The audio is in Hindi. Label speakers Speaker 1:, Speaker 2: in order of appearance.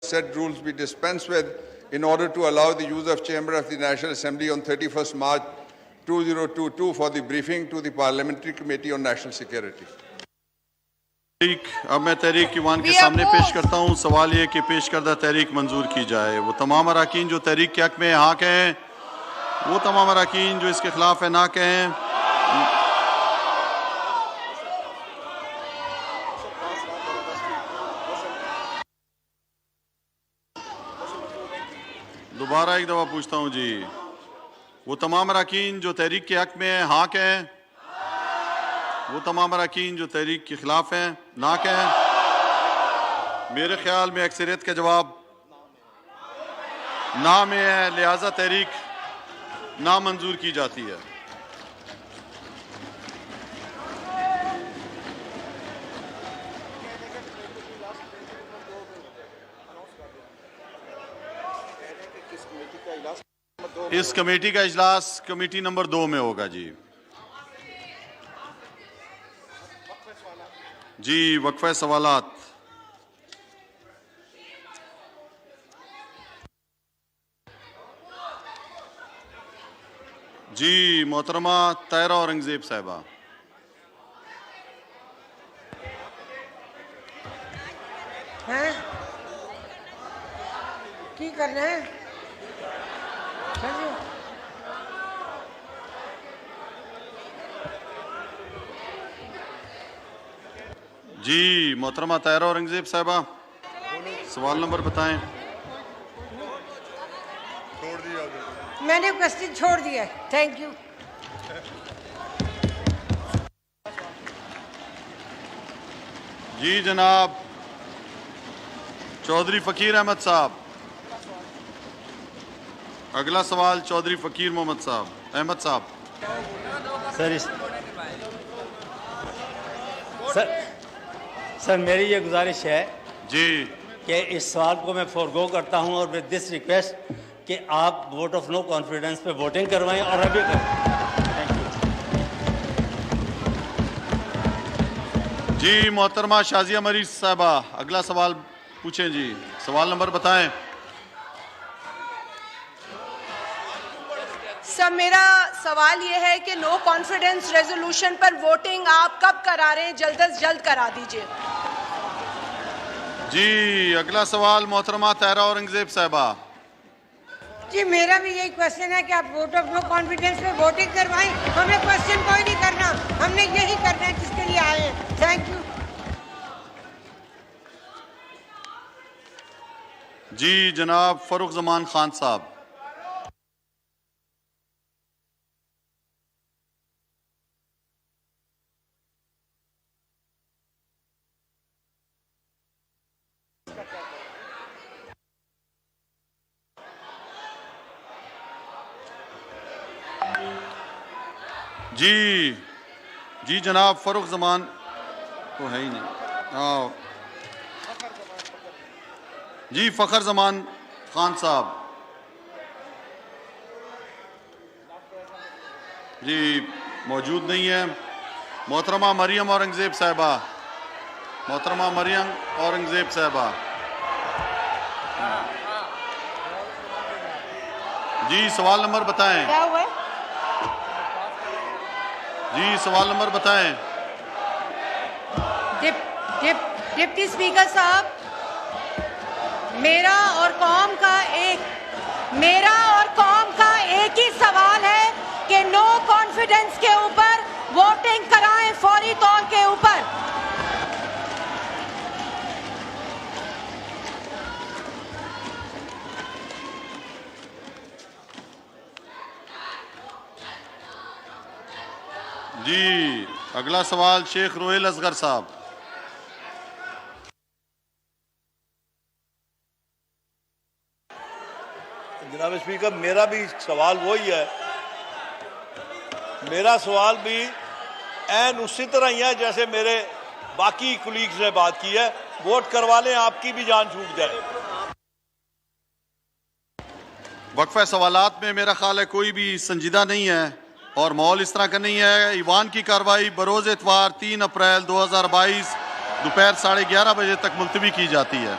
Speaker 1: said rules be dispensed with in order to allow the use of chamber of the National Assembly on 31st March 2022 for the briefing to the Parliamentary Committee on National Security.
Speaker 2: अब मैं तहरीक ईवान के सामने पेश करता हूँ। सवाल ये कि पेश करदा तहरीक मंजूर की जाए। वो तमाम अराकीन जो तहरीक के हक में हाँ कहें, वो तमाम अराकीन जो इसके खिलाफ है ना कहें। दोबारा एक दफा पूछता हूँ जी, वो तमाम अराकीन जो तहरीक के हक में हाँ कहें, वो तमाम अराकीन जो तहरीक के खिलाफ हैं ना कहें। मेरे ख्याल में अक्सरियत का जवाब ना में है, लिहाजा तहरीक ना मंजूर की जाती है। इस कमेटी का इजलास कमेटी नंबर 2 में होगा जी। जी वक्फे सवालात। जी मोहतरमा ताहिरा औरंगजेब साहिबा।
Speaker 3: हैं की करना है?
Speaker 2: जी मोहतरमा ताहिरा औरंगजेब साहिबा, सवाल नंबर बताएं।
Speaker 3: मैंने क्वेश्चन छोड़ दिया। Thank you.
Speaker 2: जी जनाब चौधरी फकीर अहमद साहब। अगला सवाल चौधरी फकीर मोहम्मद साहब अहमद साहब।
Speaker 4: सर मेरी ये गुजारिश है
Speaker 2: जी
Speaker 4: कि इस सवाल को मैं फॉरगो करता हूं और विद दिस रिक्वेस्ट कि आप वोट ऑफ नो कॉन्फिडेंस पे वोटिंग करवाएं और अभी करें। Thank you.
Speaker 2: जी मोहतरमा शाजिया मरीज साहबा, अगला सवाल पूछें जी। सवाल नंबर बताएं।
Speaker 5: सर मेरा सवाल ये है कि नो कॉन्फिडेंस रेजोल्यूशन पर वोटिंग आप कब करा रहे हैं? जल्द से जल्द करा दीजिए।
Speaker 2: जी अगला सवाल मोहतरमा ताहिरा औरंगजेब साहिबा।
Speaker 3: जी मेरा भी यही क्वेश्चन है कि आप वोट ऑफ नो कॉन्फिडेंस पे वोटिंग करवाएं। हमें क्वेश्चन कोई नहीं करना, हमने यही करना है जिसके लिए आए हैं। Thank you.
Speaker 2: जी जनाब फरुख जमान खान साहब। जी जनाब फरुख जमान तो है ही नहीं। जी फखर जमान खान साहब। जी मौजूद नहीं है। मोहतरमा मरियम औरंगजेब साहिबा। मोहतरमा मरियम औरंगजेब साहिबा। जी सवाल नंबर बताएं।
Speaker 5: क्या हुआ है?
Speaker 2: जी सवाल नंबर बताएं।
Speaker 5: डिप्टी स्पीकर साहब, मेरा और कौम का एक ही सवाल है कि नो कॉन्फिडेंस के ऊपर वोटिंग कराएं फौरी तौर के ऊपर।
Speaker 2: जी अगला सवाल शेख रोहेल असगर साहब।
Speaker 6: जनाब स्पीकर, मेरा भी सवाल वही है। मेरा सवाल भी ऐन उसी तरह ही है जैसे मेरे बाकी कुलीग्स ने बात की है। वोट करवा लें, आपकी भी जान छूट जाए।
Speaker 2: वक्फे सवालात में मेरा ख्याल है कोई भी संजीदा नहीं है और माहौल इस तरह का नहीं है। ईवान की कार्रवाई बरोज़ इतवार 3 अप्रैल 2022 दोपहर 11:30 बजे तक मुलतवी की जाती है।